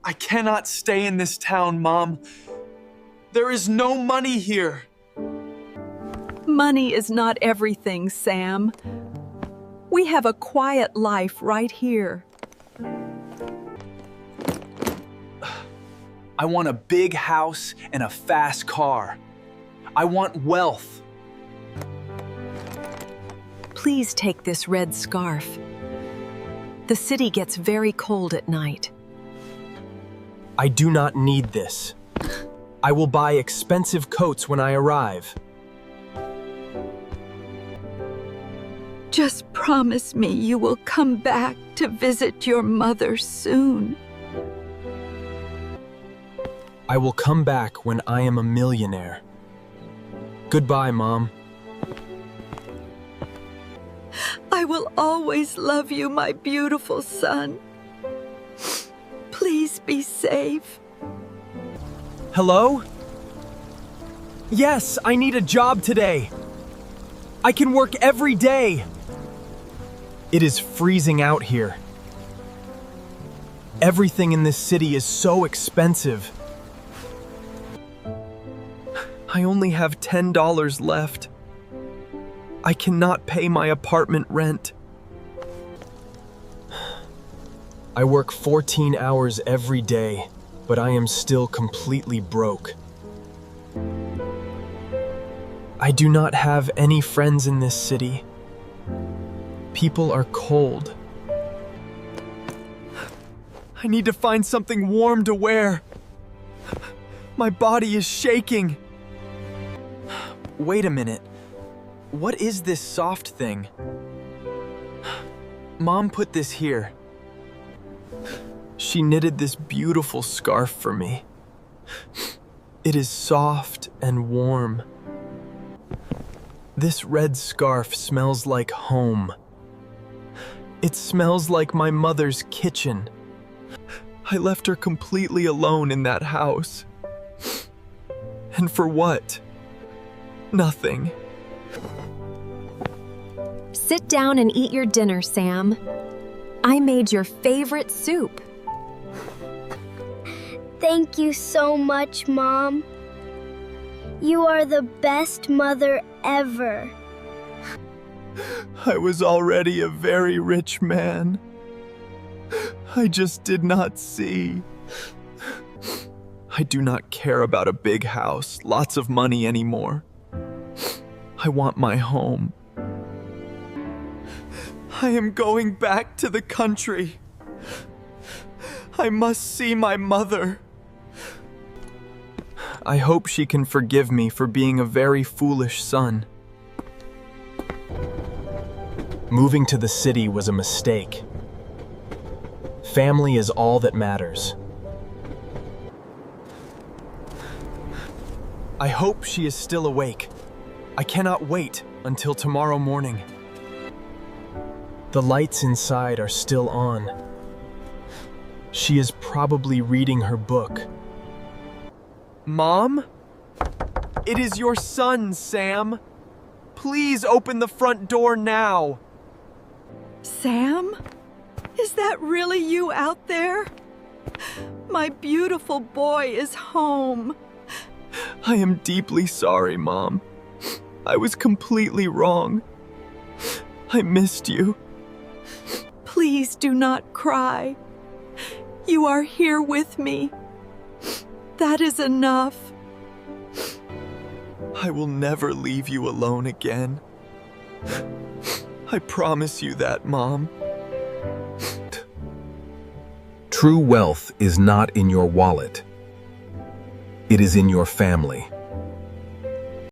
I cannot stay in this town, Mom. There is no money here. Money is not everything, Sam. We have a quiet life right here. I want a big house and a fast car. I want wealth. Please take this red scarf. The city gets very cold at night. I do not need this. I will buy expensive coats when I arrive. Just promise me you will come back to visit your mother soon. I will come back when I am a millionaire. Goodbye, Mom. I will always love you, my beautiful son. Please be safe. Hello? Yes, I need a job today. I can work every day. It is freezing out here. Everything in this city is so expensive. I only have $10 left. I cannot pay my apartment rent. I work 14 hours every day, but I am still completely broke. I do not have any friends in this city. People are cold. I need to find something warm to wear. My body is shaking. Wait a minute. What is this soft thing? Mom put this here. She knitted this beautiful scarf for me. It is soft and warm. This red scarf smells like home. It smells like my mother's kitchen. I left her completely alone in that house. And for what? Nothing. Sit down and eat your dinner, Sam. I made your favorite soup. Thank you so much, Mom. You are the best mother ever. I was already a very rich man. I just did not see. I do not care about a big house, lots of money anymore. I want my home. I am going back to the country. I must see my mother. I hope she can forgive me for being a very foolish son. Moving to the city was a mistake. Family is all that matters. I hope she is still awake. I cannot wait until tomorrow morning. The lights inside are still on. She is probably reading her book. Mom? It is your son, Sam. Please open the front door now. Sam? Is that really you out there? My beautiful boy is home. I am deeply sorry, Mom. I was completely wrong. I missed you. Please do not cry. You are here with me. That is enough. I will never leave you alone again. I promise you that, Mom. True wealth is not in your wallet. It is in your family.